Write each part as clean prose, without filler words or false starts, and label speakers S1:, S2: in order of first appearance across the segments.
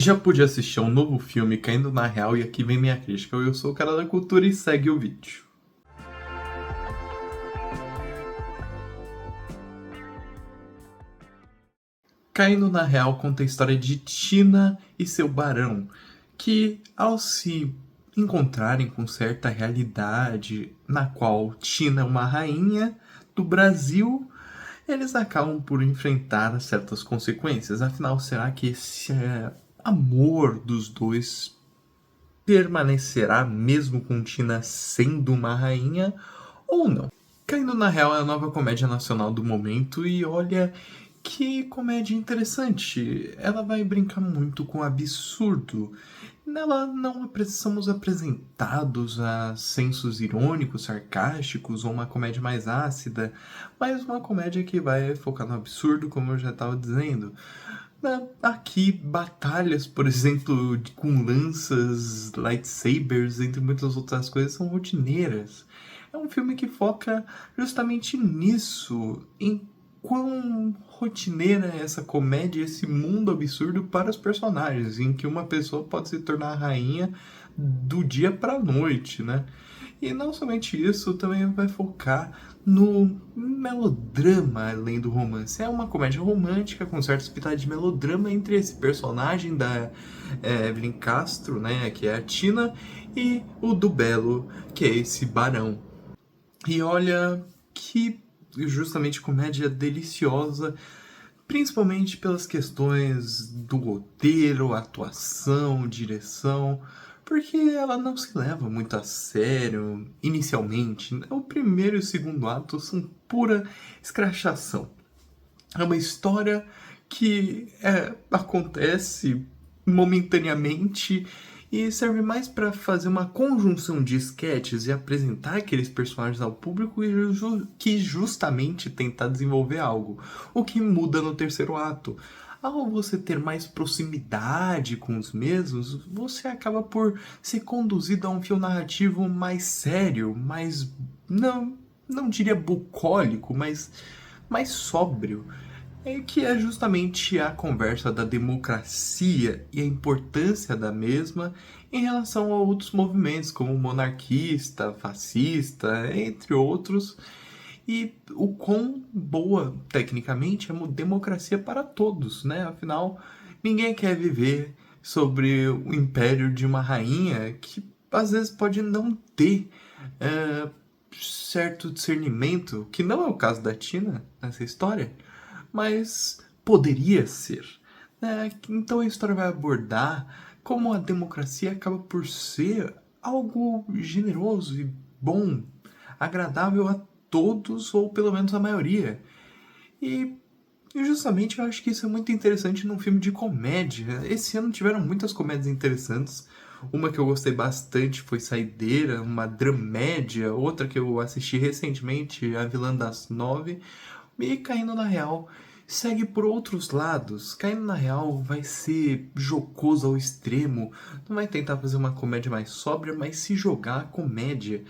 S1: Já pude assistir a um novo filme Caindo na Real e aqui vem minha crítica. Eu sou o cara da cultura e segue o vídeo. Caindo na Real conta a história de Tina e seu barão, que ao se encontrarem com certa realidade na qual Tina é uma rainha do Brasil, eles acabam por enfrentar certas consequências. Afinal, será que esse amor dos dois permanecerá mesmo com Tina sendo uma rainha ou não? Caindo na Real é a nova comédia nacional do momento e olha que comédia interessante. Ela vai brincar muito com o absurdo. Nela não somos apresentados a sensos irônicos, sarcásticos ou uma comédia mais ácida, mas uma comédia que vai focar no absurdo, como eu já estava dizendo. Aqui, batalhas, por exemplo, com lanças, lightsabers, entre muitas outras coisas, são rotineiras. É um filme que foca justamente nisso, em quão rotineira é essa comédia, esse mundo absurdo para os personagens, em que uma pessoa pode se tornar rainha do dia para a noite, né? E não somente isso, também vai focar no melodrama além do romance. É uma comédia romântica com certas pitadas de melodrama entre esse personagem da Evelyn Castro, né, que é a Tina, e o do Belo, que é esse barão. E olha que justamente comédia deliciosa, principalmente pelas questões do roteiro, atuação, direção, porque ela não se leva muito a sério inicialmente. O primeiro e o segundo ato são pura escrachação. É uma história que acontece momentaneamente e serve mais para fazer uma conjunção de sketches e apresentar aqueles personagens ao público e que justamente tentar desenvolver algo, o que muda no terceiro ato. Ao você ter mais proximidade com os mesmos, você acaba por ser conduzido a um fio narrativo mais sério, mais não diria bucólico, mas mais sóbrio, que é justamente a conversa da democracia e a importância da mesma em relação a outros movimentos, como monarquista, fascista, entre outros, e o quão boa, tecnicamente, é uma democracia para todos, né? Afinal, ninguém quer viver sobre o império de uma rainha que às vezes pode não ter certo discernimento, que não é o caso da Tina nessa história, mas poderia ser. Então a história vai abordar como a democracia acaba por ser algo generoso e bom, agradável a todos, ou pelo menos a maioria. E justamente eu acho que isso é muito interessante num filme de comédia. Esse ano tiveram muitas comédias interessantes. Uma que eu gostei bastante foi Saideira, uma dramédia. Outra que eu assisti recentemente, A Vilã das Nove. E Caindo na Real segue por outros lados. Caindo na Real vai ser jocoso ao extremo. Não vai tentar fazer uma comédia mais sóbria, mas se jogar a comédia.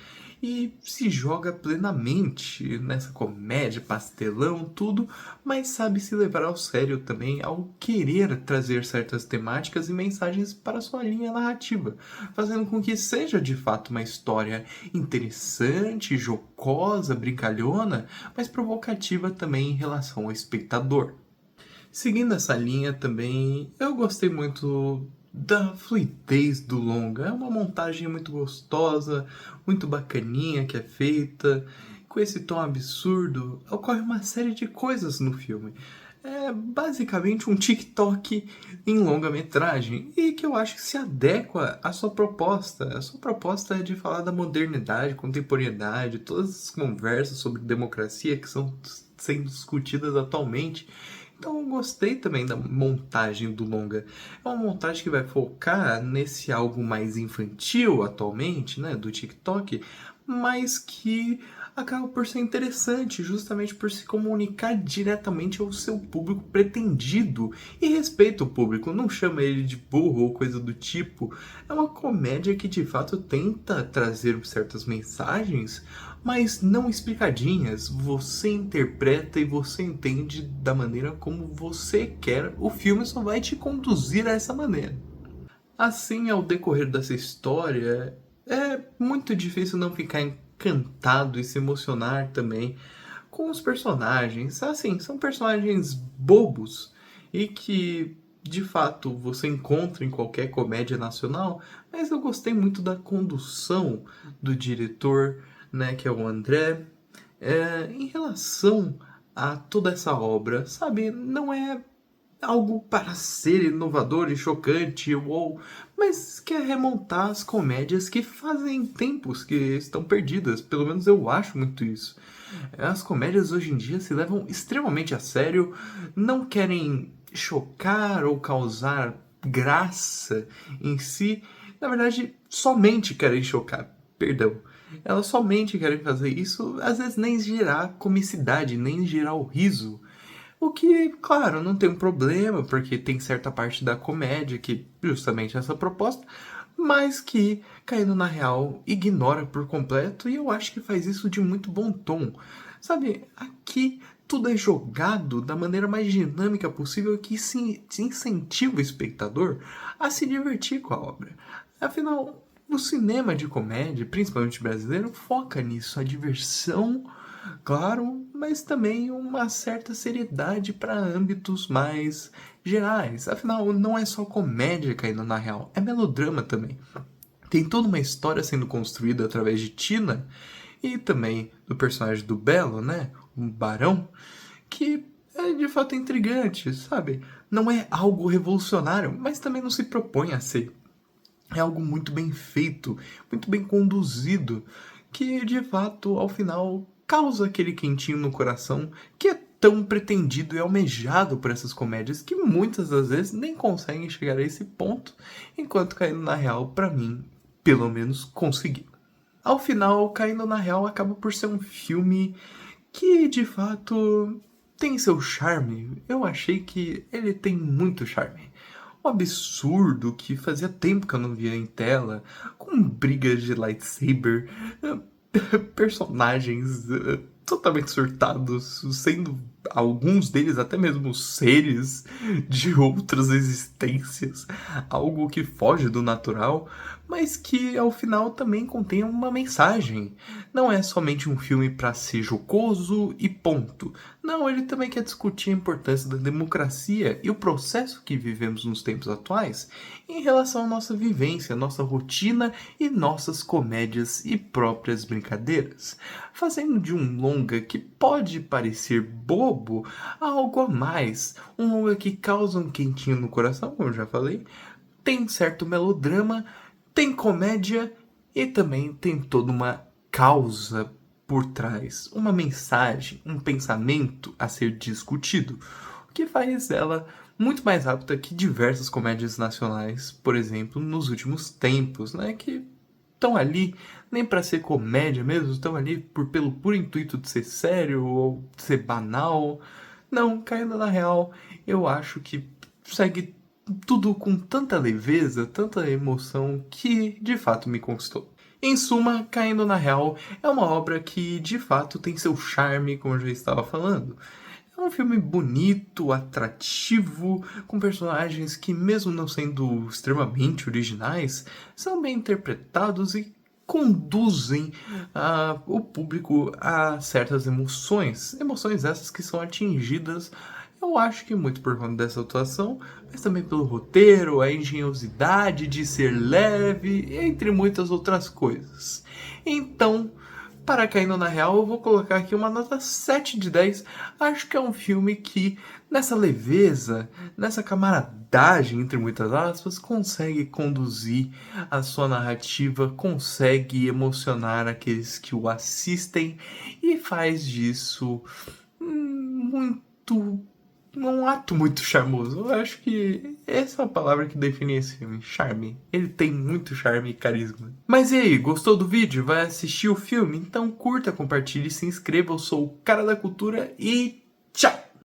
S1: E se joga plenamente nessa comédia, pastelão, tudo, mas sabe se levar ao sério também ao querer trazer certas temáticas e mensagens para sua linha narrativa, fazendo com que seja de fato uma história interessante, jocosa, brincalhona, mas provocativa também em relação ao espectador. Seguindo essa linha também, eu gostei muito da fluidez do longa. É uma montagem muito gostosa, muito bacaninha que é feita. Com esse tom absurdo, ocorre uma série de coisas no filme. É basicamente um TikTok em longa-metragem e que eu acho que se adequa à sua proposta. A sua proposta é de falar da modernidade, contemporaneidade, todas as conversas sobre democracia que são sendo discutidas atualmente. Então eu gostei também da montagem do longa. É uma montagem que vai focar nesse algo mais infantil atualmente, né, do TikTok, mas que acaba por ser interessante, justamente por se comunicar diretamente ao seu público pretendido. E respeita o público, não chama ele de burro ou coisa do tipo. É uma comédia que de fato tenta trazer certas mensagens, mas não explicadinhas. Você interpreta e você entende da maneira como você quer. O filme só vai te conduzir a essa maneira. Assim, ao decorrer dessa história, é muito difícil não ficar encantado e se emocionar também com os personagens. Assim, são personagens bobos e que de fato você encontra em qualquer comédia nacional, mas eu gostei muito da condução do diretor, né, que é o André, em relação a toda essa obra, sabe? Não é algo para ser inovador e chocante, ou mas quer remontar as comédias que fazem tempos que estão perdidas. Pelo menos eu acho muito isso. As comédias hoje em dia se levam extremamente a sério, não querem chocar ou causar graça em si. Na verdade, somente querem chocar. Perdão. Elas somente querem fazer isso, às vezes nem gerar comicidade, nem gerar o riso. O que, claro, não tem um problema, porque tem certa parte da comédia que justamente é essa proposta, mas que, caindo na real, ignora por completo e eu acho que faz isso de muito bom tom. Sabe, aqui tudo é jogado da maneira mais dinâmica possível que se incentiva o espectador a se divertir com a obra. Afinal, o cinema de comédia, principalmente brasileiro, foca nisso, a diversão, claro, mas também uma certa seriedade para âmbitos mais gerais. Afinal, não é só comédia caindo na real, é melodrama também. Tem toda uma história sendo construída através de Tina e também do personagem do Belo, né? O Barão, que é de fato intrigante, sabe? Não é algo revolucionário, mas também não se propõe a ser. É algo muito bem feito, muito bem conduzido, que de fato, ao final, causa aquele quentinho no coração que é tão pretendido e almejado por essas comédias que muitas das vezes nem conseguem chegar a esse ponto, enquanto Caindo na Real, pra mim, pelo menos consegui. Ao final, Caindo na Real acaba por ser um filme que de fato tem seu charme. Eu achei que ele tem muito charme. Um absurdo que fazia tempo que eu não via em tela, com brigas de lightsaber, personagens totalmente surtados, sendo alguns deles até mesmo seres de outras existências, algo que foge do natural, mas que ao final também contém uma mensagem. Não é somente um filme para ser jocoso e ponto. Não, ele também quer discutir a importância da democracia e o processo que vivemos nos tempos atuais em relação à nossa vivência, nossa rotina e nossas comédias e próprias brincadeiras, fazendo de um longa que pode parecer bobo algo a mais, um longa que causa um quentinho no coração, como eu já falei, tem certo melodrama, tem comédia e também tem toda uma causa por trás, uma mensagem, um pensamento a ser discutido, o que faz ela muito mais apta que diversas comédias nacionais, por exemplo, nos últimos tempos, né, que estão ali nem para ser comédia mesmo, estão ali pelo puro intuito de ser sério ou de ser banal. Não, caindo na real, eu acho que segue tudo com tanta leveza, tanta emoção que de fato me conquistou. Em suma, Caindo na Real é uma obra que de fato tem seu charme, como eu já estava falando. É um filme bonito, atrativo, com personagens que, mesmo não sendo extremamente originais, são bem interpretados e conduzem o público a certas emoções. Emoções essas que são atingidas, eu acho que muito por conta dessa atuação, mas também pelo roteiro, a engenhosidade de ser leve, entre muitas outras coisas. Então, para Caindo na Real, eu vou colocar aqui uma nota 7 de 10. Acho que é um filme que, nessa leveza, nessa camaradagem, entre muitas aspas, consegue conduzir a sua narrativa, consegue emocionar aqueles que o assistem e faz disso muito um ato muito charmoso. Eu acho que essa é a palavra que define esse filme, charme. Ele tem muito charme e carisma. Mas e aí, gostou do vídeo? Vai assistir o filme? Então curta, compartilhe, se inscreva. Eu sou o Cara da Cultura e tchau!